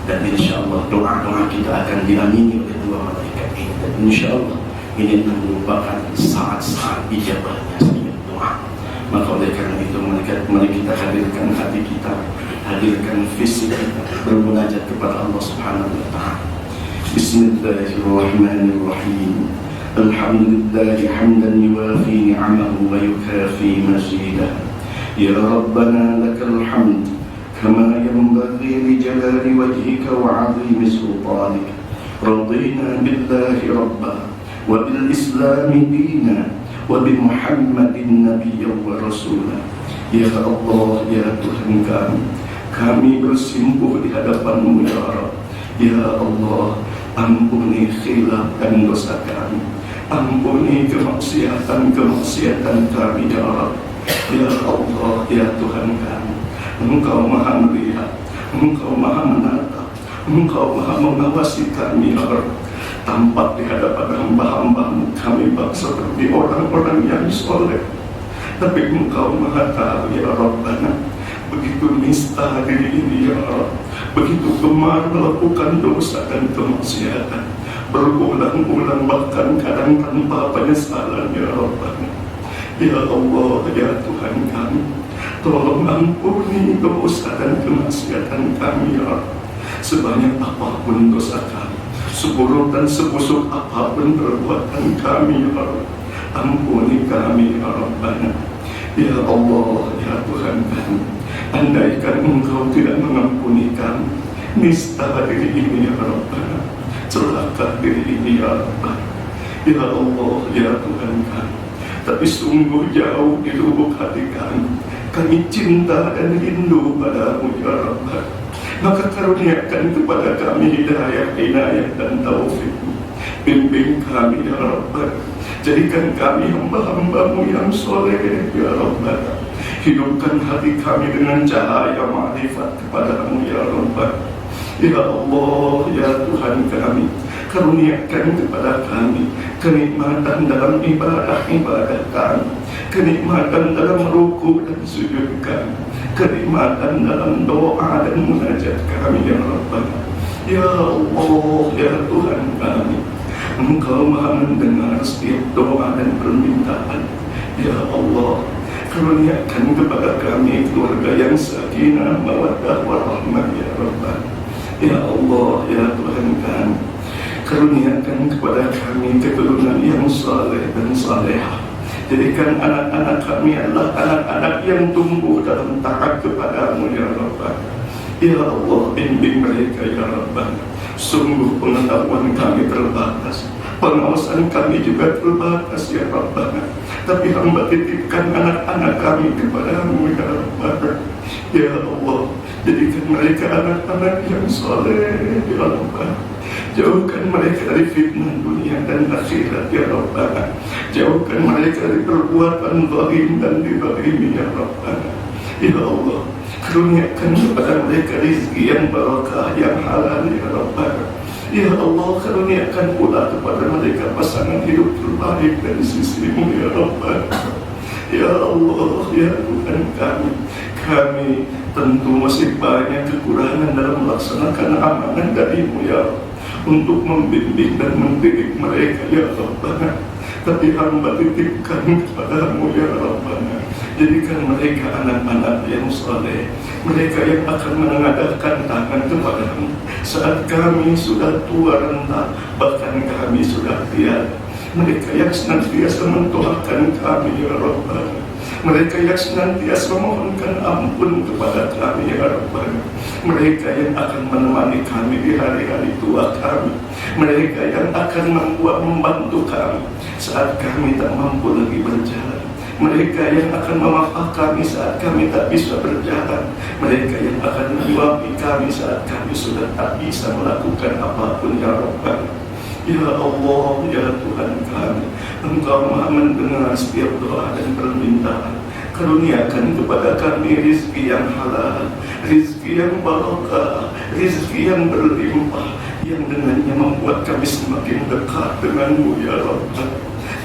S1: dan insyaallah doa-doa kita akan diamini oleh dua malaikat ini, dan insyaallah ini merupakan saat-saat ijabahnya setiap doa. Maka oleh karena itu mari kita hadirkan hati kita, hadirkan fisik kita, bermunajat kepada Allah Subhanahu wa Ta'ala. Bismillahirrahmanirrahim. Alhamdulillahi hamdan yuwafi ni'amahu wa yukafi mazidah. Ya Rabbana lakal hamd kama yanbaghi li jalali wajhika wa 'azimi sultanik. Radina billahi rabba wa bil islami dina wa bi Muhammadin nabiyyan wa rasulah. Ya Allah, ya Tuhan kami bersimpuh di hadapan-Mu ya Rabb. Ya Allah, ampuni khilaf dan dosa kami, ampuni kemaksiatan kami ya Rabb. Ya Allah, ya Tuhan kami, Engkau maha melihat, Engkau maha menatap, Engkau maha mengawasi kami ya Rabb. Tampak di hadapan hamba-hamba-Mu kami seperti orang-orang yang soleh, tapi Engkau maha tahu ya Rabbana. Begitu nista diri ini ya Allah, begitu gemar melakukan dosa dan kemaksiatan, berulang-ulang bahkan kadang tanpa penyesalan ya Rabbana. Ya Allah, ya Tuhan kami, tolong ampuni dosa dan kemaksiatan kami ya Allah. Sebanyak apapun dosa kami, seburuk dan sebusuk apapun perbuatan kami ya Allah, ampuni kami ya Rabbana. Ya Allah, ya Tuhan kami, andaikan Engkau tidak mengampuni kami, nista diri ini ya Rabbana, celaka diri ini ya Rabbana. Ya Allah, ya Tuhan kami, tapi sungguh jauh di lubuk hati kami cinta dan rindu padamu ya Rabbana. Maka karuniakan kepada kami hidayah, inayah dan taufik. Bimbing kami ya Rabbana, jadikan kami hamba-hamba-Mu yang soleh ya Rabbana. Hidupkan hati kami dengan cahaya ma'rifat kepada-Mu ya Rabbana. Ya Allah, ya Tuhan kami, karuniakan kepada kami kenikmatan dalam ibadah-ibadah kami, kenikmatan dalam ruku dan sujud kami, kenikmatan dalam doa dan munajat kami ya Rabbana. Ya Allah, ya Tuhan kami, Engkau maha mendengar setiap doa dan permintaan. Ya Allah, karuniakan kepada kami keluarga yang sakinah, mawaddah, warahmah ya Rabbana. Ya Allah, ya Tuhan kami, karuniakan kepada kami keturunan yang saleh dan salehah. Jadikan anak-anak kami adalah anak-anak yang tumbuh dalam taat kepada-Mu ya Rabbana. Ya Allah, bimbing mereka ya Rabbana. Sungguh pengetahuan kami terbatas, pengawasan kami juga terbatas ya Rabbana. Tapi hamba titipkan anak-anak kami kepada-Mu ya Rabbana. Ya Allah, jadikan mereka anak-anak yang saleh ya Rabbana. Jauhkan mereka dari fitnah dunia dan akhirat ya Rabbana. Jauhkan mereka dari perbuatan zalim dan dizalimi ya Rabbana. Ya Allah, karuniakan kepada mereka rezeki yang barakah, yang halal ya Rabbana. Ya Allah, karuniakan pula kepada mereka pasangan hidup terbaik dari sisi-Mu ya Rabbana. Ya Allah, ya Tuhan kami tentu masih banyak kekurangan dalam melaksanakan amanah dari-Mu ya Allah, untuk membimbing dan mendidik mereka ya Rabbana. Tapi hamba titipkan kepada-Mu ya Rabbana. Jadikan mereka anak-anak yang saleh, mereka yang akan menengadahkan tangan kepada-Mu saat kami sudah tua renta, bahkan kami sudah tiada. Mereka yang senantiasa mendoakan kami ya Rabbana. mereka yang senantiasa memohonkan ampun kepada kami ya Rabbana, mereka yang akan menemani kami di hari-hari tua kami, mereka yang akan membantu kami saat kami tak mampu lagi berjalan, mereka yang akan memaafkan kami saat kami tak bisa berjalan, mereka yang akan menyuapi kami saat kami sudah tak bisa melakukan apapun ya Rabbana. Ya Allah, ya Tuhan kami, Engkau Maha mendengar setiap doa dan permintaan. Karuniakan kepada kami rizki yang halal, rizki yang barakah, rizki yang berlimpah, yang dengannya membuat kami semakin dekat denganmu ya Rabbana.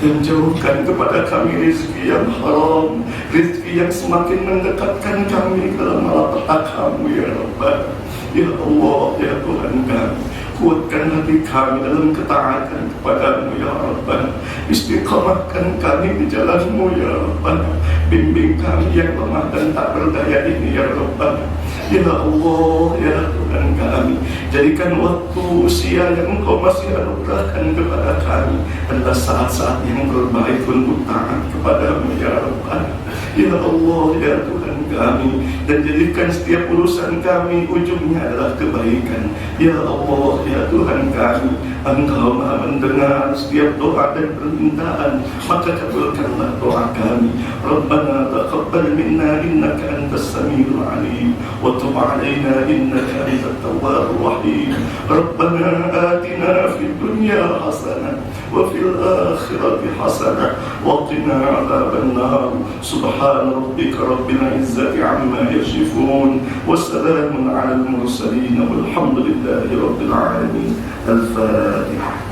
S1: Dan jauhkan kepada kami rizki yang haram, rizki yang semakin mendekatkan kami dalam malapetakamu ya Rabbana. Ya Allah, ya Tuhan kami, kuatkan hati kami dalam ketaatan kepadamu ya Rabbana. Istiqamahkan kami di jalanmu ya Rabbana. Bimbing kami yang lemah dan tak berdaya ini ya Rabbana. Ya Allah, ya Tuhan kami, jadikan waktu usia yang Engkau masih anugerahkan kepada kami adalah saat-saat yang terbaik untuk taat kepadamu ya Rabbana. Ya Allah, ya Tuhan kami, dan jadikan setiap urusan kami ujungnya adalah kebaikan. Ya Allah, ya Tuhan kami, Engkau Maha mendengar setiap doa dan permintaan, maka kabulkanlah doa kami. Rabbana taqabbal minna innaka antas samiul alim wa tub alaina innaka antat tawwabur rahim. Rabbana atina fid dunya hasanah wa fil akhirati hasanah wa qina adzaban nar. Subhana rabbika rabbil izzati amma yasifun wa salamun alal mursalin walhamdulillahi rabbil alamin. Al-Fatihah.